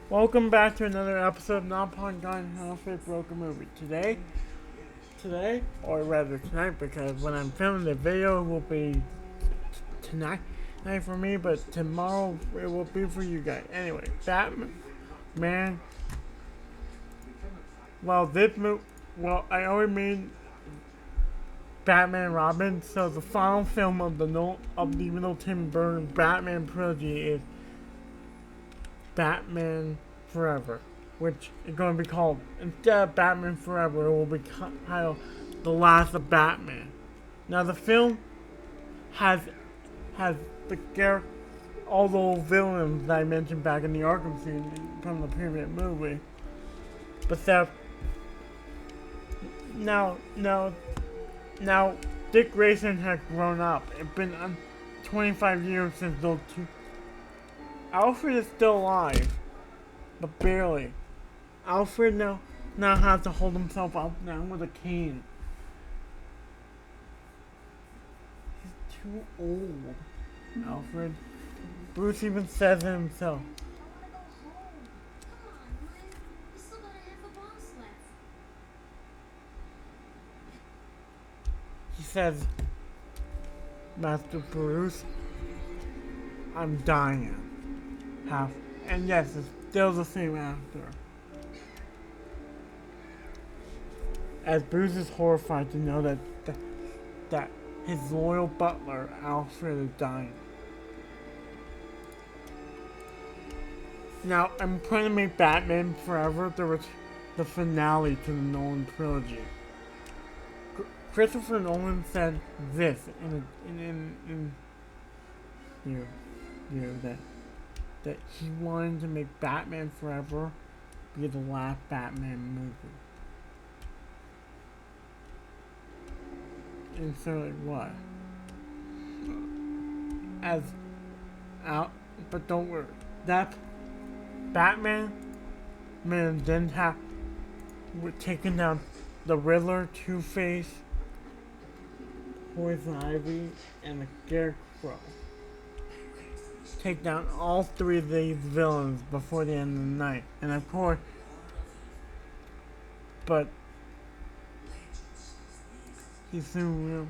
Welcome back to another episode of Not Upon Gun Halfway Broken Movie. Today, or rather tonight, because when I'm filming the video, it will be tonight night for me, but tomorrow it will be for you guys. Anyway, Batman. Well, I already made Batman and Robin, so the final film of the middle Tim Burton Batman trilogy is Batman Forever, which is going to be called, instead of Batman Forever, it will be titled The Last of Batman. Now the film has all the villains that I mentioned back in the Arkham scene from the previous movie, but now now Dick Grayson has grown up. It's been 25 years since those two. Alfred is still alive, but barely. Alfred now has to hold himself up now with a cane. He's too old, Alfred. Bruce even says it himself. He says, Master Bruce, I'm dying. And yes, it's still the same actor. As Bruce is horrified to know that his loyal butler, Alfred, is dying. Now, I'm trying to make Batman Forever the finale to the Nolan trilogy. Christopher Nolan said this in that he wanted to make Batman Forever be the last Batman movie. And so like what? But don't worry. That Batman then we're taking down the Riddler, Two-Face, Poison Ivy, and the Scarecrow. Take down all three of these villains before the end of the night. And of course, but he soon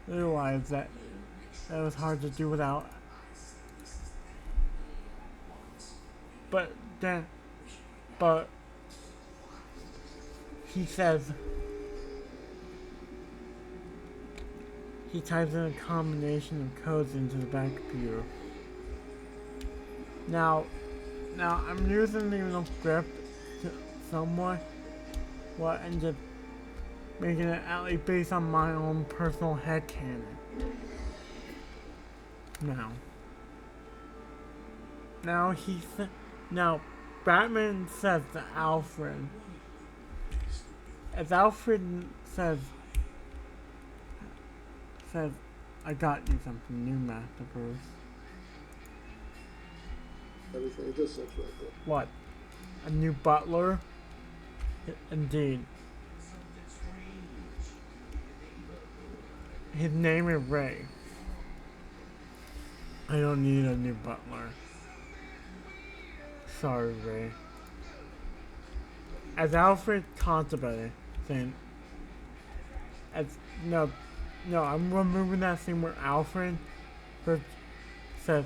realized that was hard to do without. But he says, he types in a combination of codes into the back computer. Now I'm using the original script to somewhat and just making it at least based on my own personal headcanon. Now Batman says to Alfred, as Alfred says, I got you something new, Master Bruce. Everything just looks right there. What? A new butler? Indeed. His name is Ray. I don't need a new butler. Sorry, Ray. As Alfred talks about it, saying, no, I'm removing that scene where Alfred first says,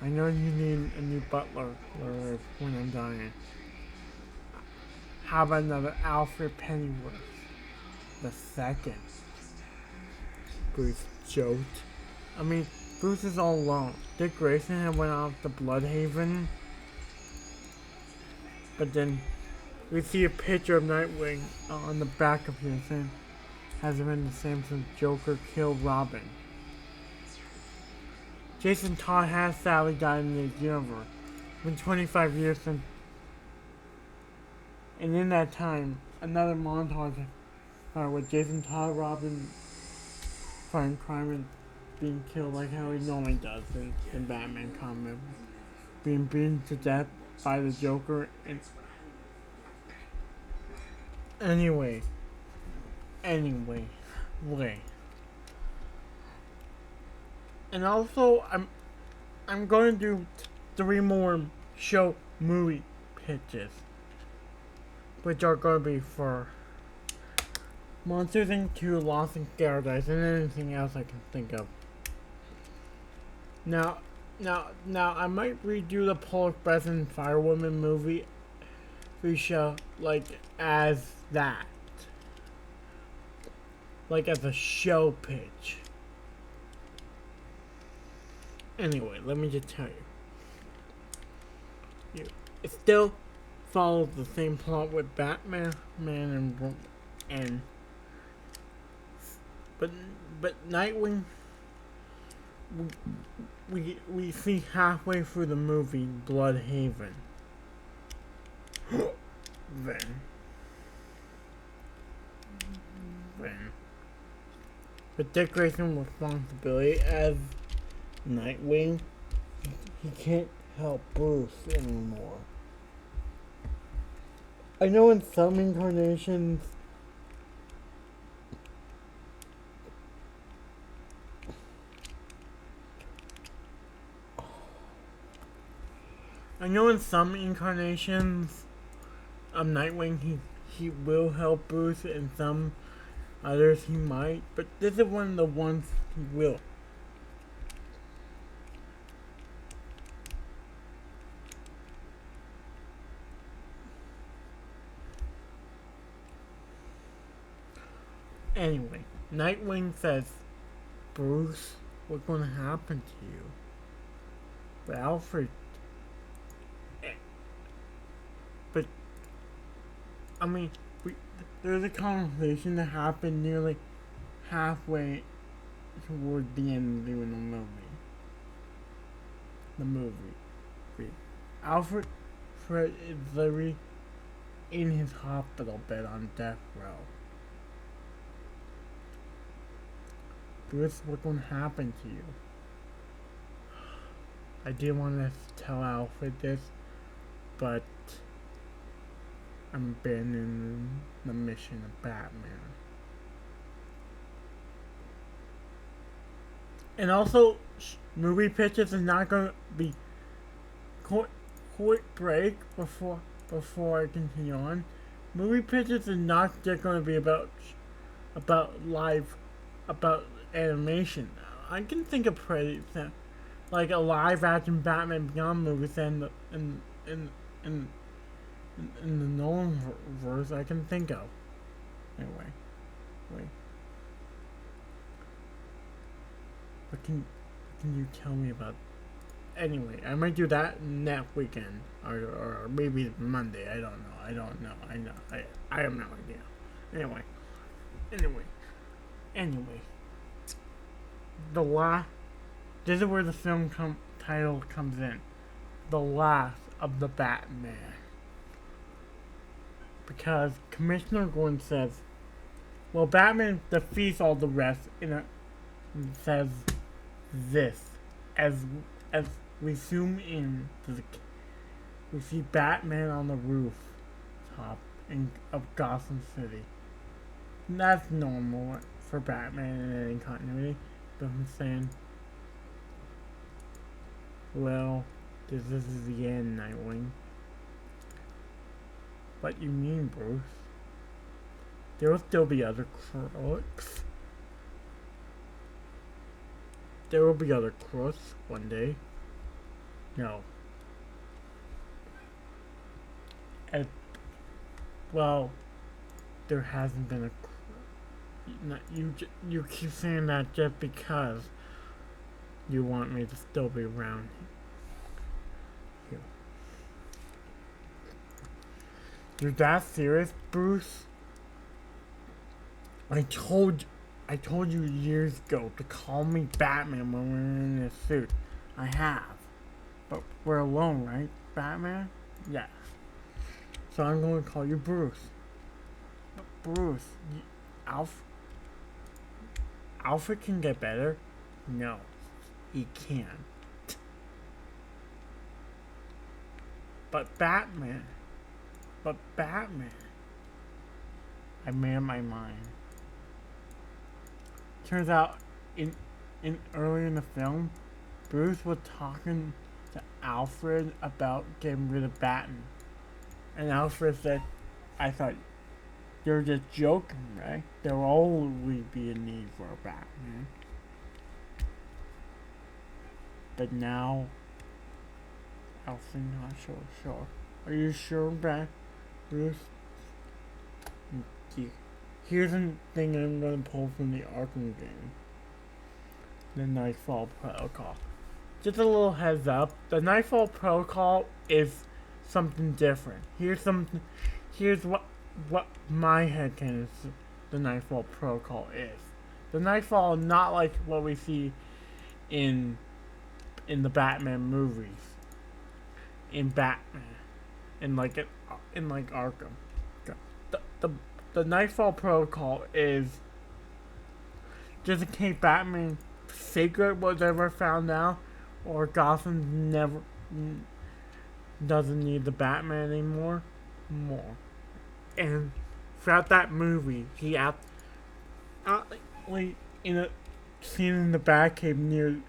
I know you need a new butler when I'm dying. How about another Alfred Pennyworth? The second. Bruce joked. I mean, Bruce is all alone. Dick Grayson had went off to Bloodhaven. But then we see a picture of Nightwing on the back of him saying, hasn't been the same since Joker killed Robin. Jason Todd has sadly died in this universe. It's been 25 years since. And in that time, another montage with Jason Todd, Robin fighting crime and being killed like how he normally does in Batman comics. Being beaten to death by the Joker. And anyway. And also, I'm going to do 3 more movie pitches, which are going to be for Monsters Inc. 2, Lost in Paradise, and anything else I can think of. Now, I might redo the Polar Express and Firewoman movie show like as that, like as a show pitch. Anyway, let me just tell you, it still follows the same plot with Batman, and but Nightwing. We see halfway through the movie Bloodhaven. then with Dick Grayson's responsibility as Nightwing, he can't help Bruce anymore. I know in some incarnations of Nightwing he will help Bruce, and some others he might, but this is one of the ones he will. Anyway, Nightwing says, Bruce, what's gonna happen to you? But Alfred, but I mean, there's a conversation that happened nearly halfway toward the end of the movie. Alfred is literally in his hospital bed on death row. Bruce, what's gonna happen to you? I didn't want to tell Alfred this, but I'm abandoning the mission of Batman. And also, movie pitches is not going to be quick break before I continue on. Movie pitches is not just going to be about animation. I can think of like a live action Batman Beyond movie set in the Nolan verse I can think of. Anyway, wait. What can you tell me about? Anyway, I might do that next weekend, or maybe Monday. I don't know. I have no idea. Anyway. This is where the film title comes in. The Last of the Batman. Because Commissioner Gordon says, well, Batman defeats all the rest and says this. As we zoom in, we see Batman on the rooftop of Gotham City. And that's normal for Batman in any continuity. But I'm saying, well, this is the end, Nightwing. What you mean, Bruce? There will still be other crooks. There will be other crooks one day. No. Well, there hasn't been a you keep saying that just because you want me to still be around here. You're that serious, Bruce? I told you years ago to call me Batman when we're in this suit. I have. But we're alone, right, Batman? Yes. So I'm going to call you Bruce. But Bruce, Alfred can get better? No, he can't. But Batman. I made up my mind. Turns out, earlier in the film, Bruce was talking to Alfred about getting rid of And Alfred said, I thought you're just joking, right? There will always be a need for a Batman. But now, Alfred not so sure. Are you sure, Bruce? Here's a thing I'm gonna pull from the Arkham game. The Nightfall Protocol. Just a little heads up, the Nightfall Protocol is something different. Here's what my headcanon is the Nightfall Protocol is. The Nightfall is not like what we see in the Batman movies. In Batman. In like Arkham. The Nightfall Protocol is just in case Batman's secret was ever found out, or Gotham never doesn't need the Batman anymore. And throughout that movie, he actually in a scene in the Batcave near.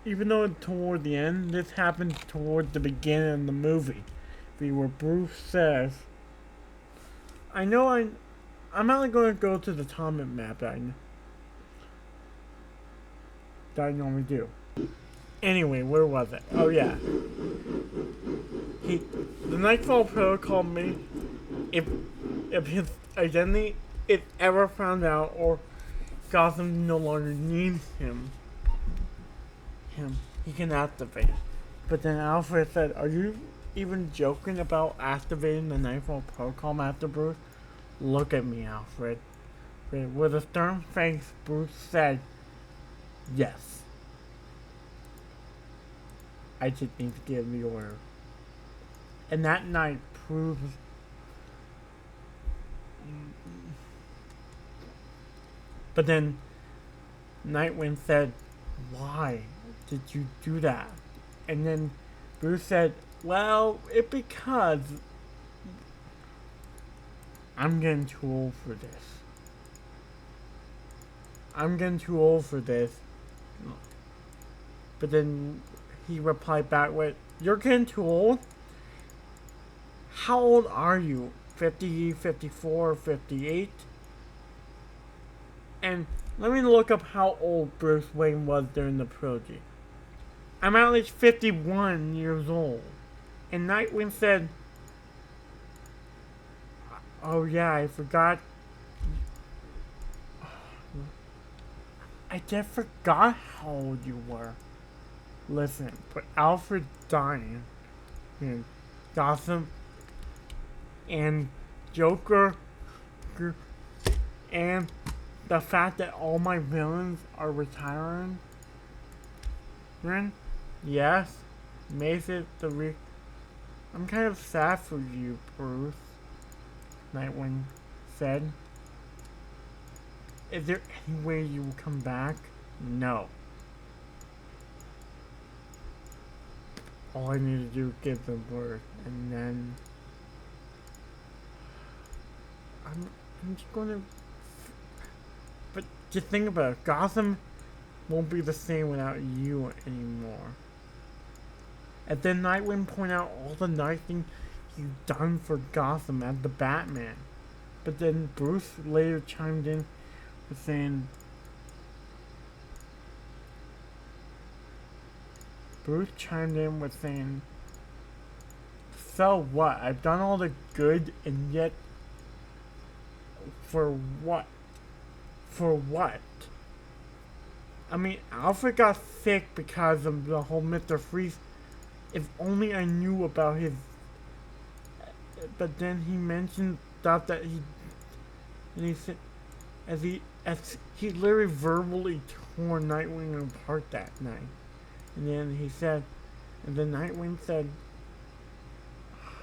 Even though toward the end, this happened toward the beginning of the movie, where Bruce says, I'm only going to go to the atomic map that I normally do. Anyway, where was it? Oh yeah. The Nightfall Protocol made if his identity is ever found out or Gotham no longer needs him, he can activate it. But then Alfred said, are you even joking about activating the Nightfall Protocol, Master Bruce? Look at me, Alfred. With a stern face, Bruce said, yes. I just need to give the order. And that night proves but then Nightwing said, why did you do that? And then Bruce said, well, it's because I'm getting too old for this. But then he replied back with, you're getting too old? How old are you? 50, 54, 58? And let me look up how old Bruce Wayne was during the trilogy. I'm at least 51 years old. And Nightwing said, oh yeah, I forgot. I just forgot how old you were. Listen, but Alfred dying and Gotham and Joker and the fact that all my villains are retiring, yes, makes it I'm kind of sad for you, Bruce, Nightwing said. Is there any way you will come back? No. All I need to do is give the word, and then I'm just gonna. But just think about it. Gotham won't be the same without you anymore. And then Nightwing point out all the nice things you've done for Gotham as the Batman. But then Bruce later chimed in with saying, so what? I've done all the good and yet for what? For what? I mean, Alfred got sick because of the whole Mr. Freeze. If only I knew about his. But then he mentioned stuff that and he said, as he literally verbally tore Nightwing apart that night. And then Nightwing said,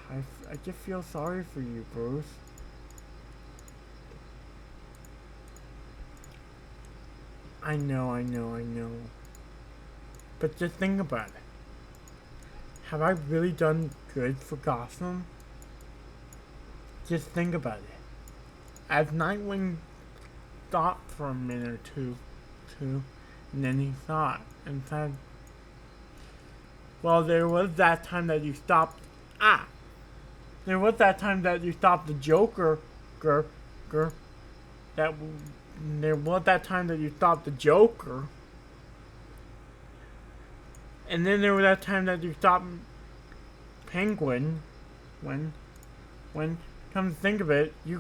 I just feel sorry for you, Bruce. I know. But just think about it. Have I really done good for Gotham? Just think about it. As Nightwing thought for a minute or two, and then he thought and said, well, there was that time that you stopped. there was that time that you stopped the Joker, ger, ger, that there was that time that you stopped the Joker, and then there was that time that you stopped Penguin. When come to think of it, you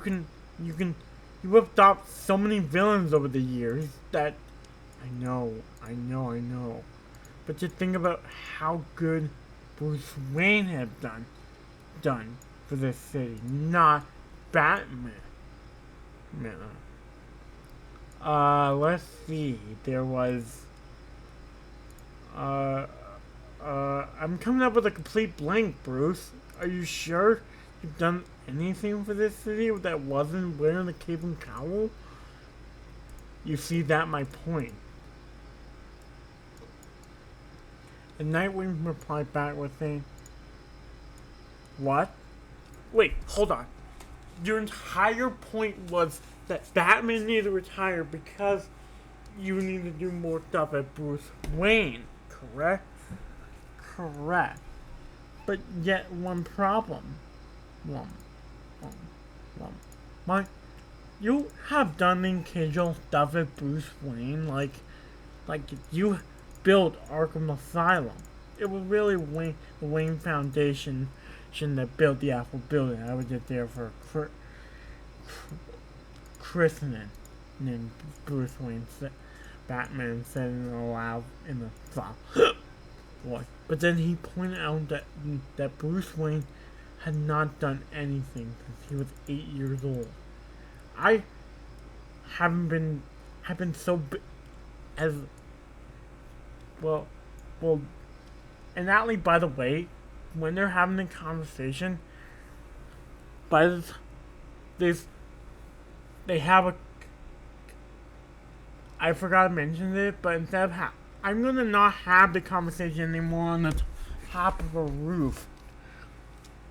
have stopped so many villains over the years that I know. But just think about how good Bruce Wayne has done for this city, not Batman. Let's see. There was. I'm coming up with a complete blank, Bruce. Are you sure you've done anything for this city that wasn't wearing the cape and cowl? You see that my point. And Nightwing replied back with saying, "What? Wait, hold on. Your entire point was that Batman needed to retire because you need to do more stuff at Bruce Wayne, correct?" Correct. But yet one problem. You have done occasional stuff at Bruce Wayne, like you built Arkham Asylum. It was really the Wayne Foundation that built the Apple building. I was just there for christening. And then Bruce Wayne Batman said it aloud in the file. What? But then he pointed out that Bruce Wayne had not done anything since he was 8 years old. I have been so as well, and Natalie, by the way, when they're having a conversation, they have a. I forgot to mention it, but instead of I'm gonna not have the conversation anymore on the top of a roof.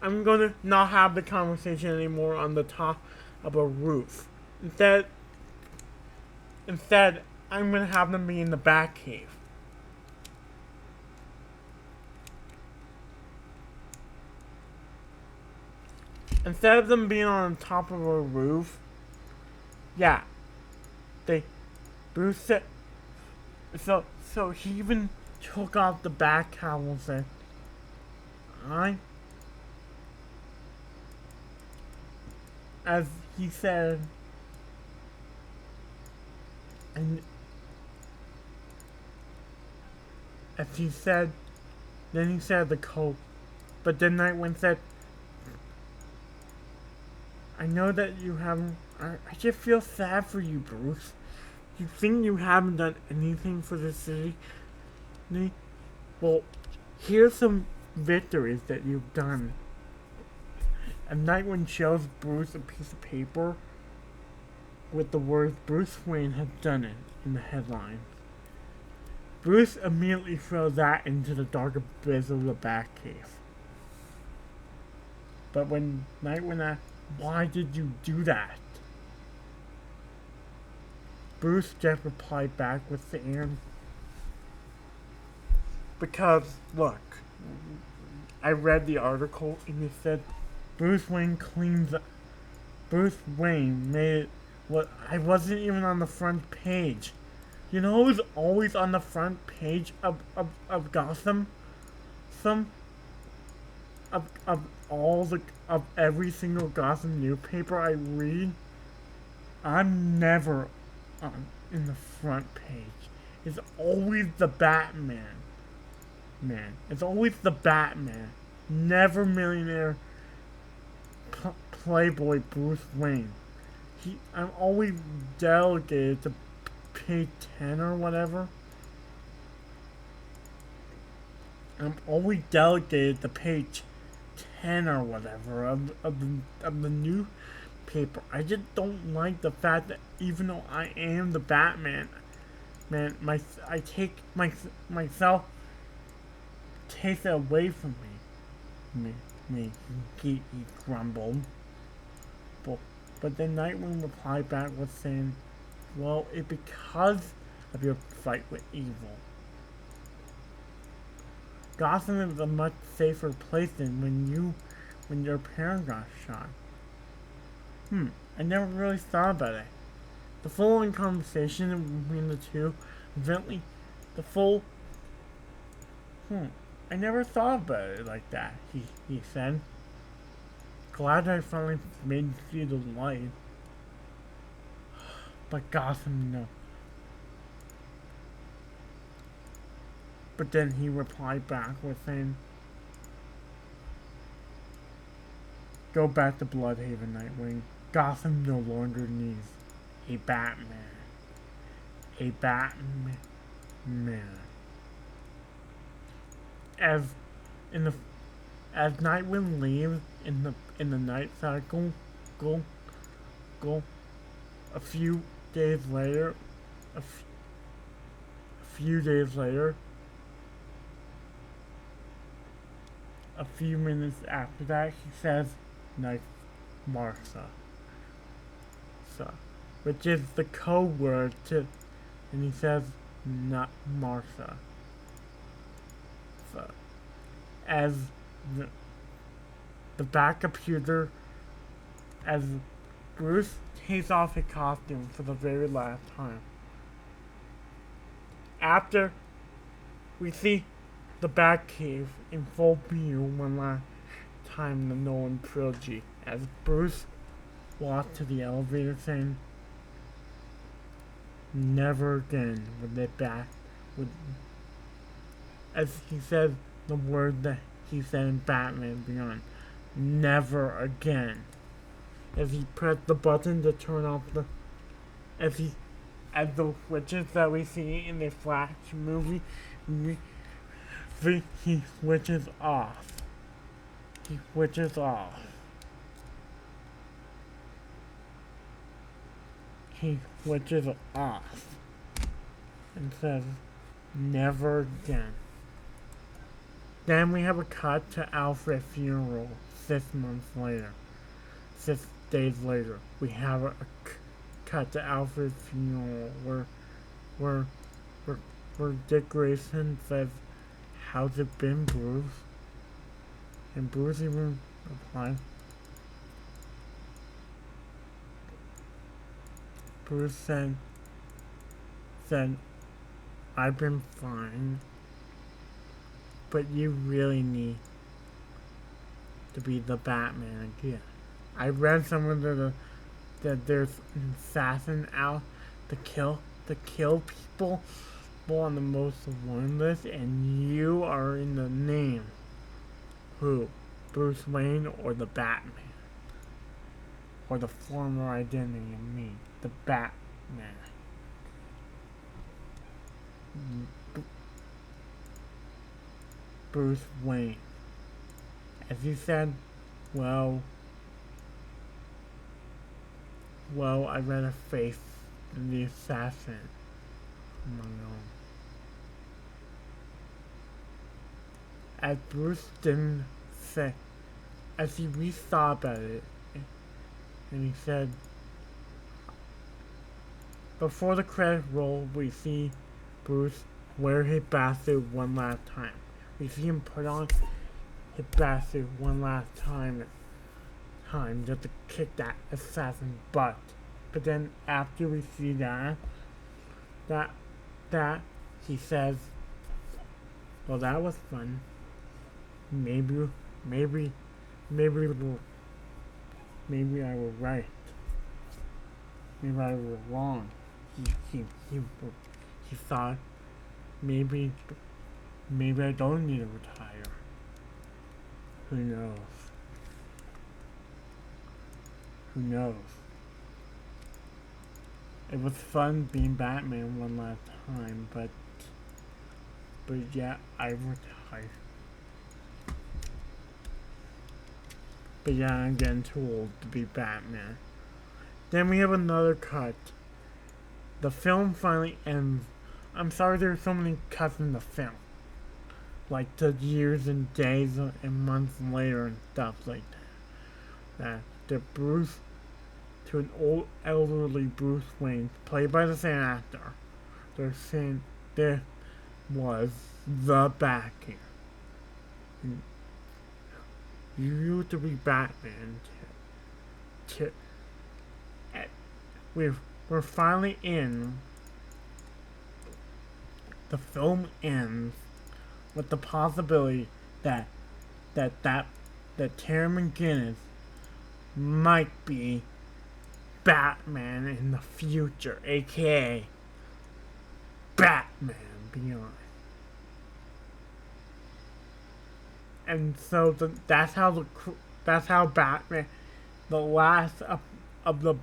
I'm gonna not have the conversation anymore on the top of a roof. Instead, I'm gonna have them be in the Batcave. Instead of them being on top of a roof, yeah, Bruce said, so he even took off the bat cowl and said, as he said, and as he said, then he said the coat, but then Nightwing said, I know that you haven't, I just feel sad for you, Bruce. You think you haven't done anything for the city? Well, here's some victories that you've done. And Nightwing shows Bruce a piece of paper with the words Bruce Wayne has done it in the headline. Bruce immediately throws that into the dark abyss of the Batcave. But when Nightwing asked, why did you do that? Bruce just replied back with saying, because, look, I read the article and it said Bruce Wayne made it, what, I wasn't even on the front page. You know who's always on the front page of Gotham? Of every single Gotham newspaper I read, I'm never in the front page. It's always the Batman. It's always the Batman. Never millionaire playboy Bruce Wayne. I'm always delegated to page 10 or whatever. I'm always delegated to page 10 or whatever of the newspaper. I just don't like the fact that even though I am the Batman, I take myself takes it away from me. He grumbled. But then Nightwing replied back with saying, well, it's because of your fight with evil. Gotham is a much safer place than when your parents got shot. I never really thought about it. The following conversation between the two, evidently, the full. I never thought about it like that, he said. Glad I finally made you see the light. But Gotham, no. But then he replied back with saying, go back to Bloodhaven, Nightwing. Gotham no longer needs a Batman. A Batman. As Nightwing leaves in the night cycle, go. A few days later, a few minutes after that, he says, "Night, Martha." So, which is the code word to, and he says, "Not Martha." So, as the back computer, as Bruce takes off his costume for the very last time. After we see the Batcave in full view one last time in the Nolan trilogy, as Bruce walks to the elevator saying, never again would they back would, as he said the word that he said in Batman Beyond, never again. As he pressed the button to turn off the, as the switches that we see in the Flash movie, he switches off. He switches off. He switches off and says, never again. Then we have a cut to Alfred's funeral 6 months later. 6 days later, we have a cut to Alfred's funeral where Dick Grayson says, how's it been, Bruce? And Bruce even replies, Bruce said, I've been fine, but you really need to be the Batman again. I read somewhere that there's an assassin out to kill people on the most wanted list, and you are in the name. Who? Bruce Wayne or the Batman? Or the former identity of me, the Batman. Bruce Wayne. As he said, well, I read a face in the assassin. As Bruce didn't say, as he rethought about it, and he said, before the credit roll, we see Bruce wear his batsuit one last time. We see him put on his batsuit one last time just to kick that assassin's butt. But then after we see that he says, well, that was fun. Maybe I was right. Maybe I was wrong. He thought maybe I don't need to retire. Who knows? It was fun being Batman one last time, but yeah, I retired. But yeah, I'm getting too old to be Batman. Then we have another cut. The film finally ends. I'm sorry there's so many cuts in the film. Like the years and days and months later and stuff like that. The Bruce, to an old elderly Bruce Wayne, played by the same actor. They're saying there was the Batcave. You used to be Batman. To, eh, we're finally in. The film ends with the possibility that Terry McGinnis might be Batman in the future, aka Batman Beyond. And so that's how Batman, the last of the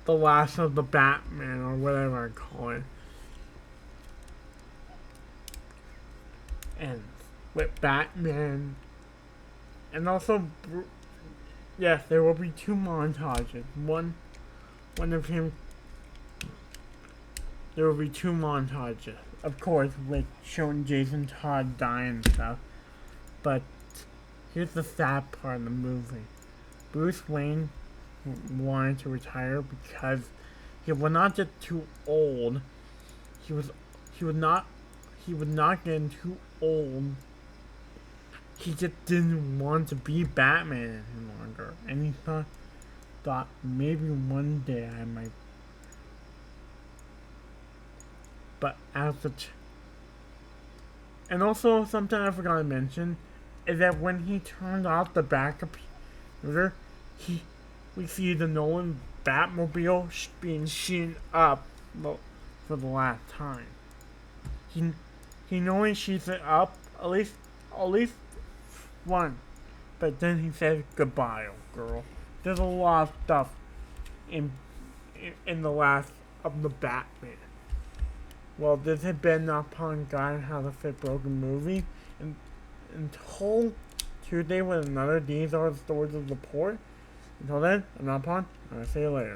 last of the Batman, or whatever I call it, ends with Batman. And also, yes, there will be two montages. One of him. There will be two montages, of course, with showing Jason Todd dying and stuff. But here's the sad part of the movie: Bruce Wayne wanted to retire because he was not just too old. He was not getting too old. He just didn't want to be Batman any longer, and he thought maybe one day I might. But and also something I forgot to mention is that when he turned off the backup computer, we see the Nolan Batmobile being shooten up for the last time. He normally shoots it up at least one, but then he says goodbye, girl. There's a lot of stuff in the last of the Batman. Well, this has been Upon Guide How to Fit Broken Movie. And until Tuesday with another These Are the Stories of the Poor. Until then, I'm Upon. I'll see you later.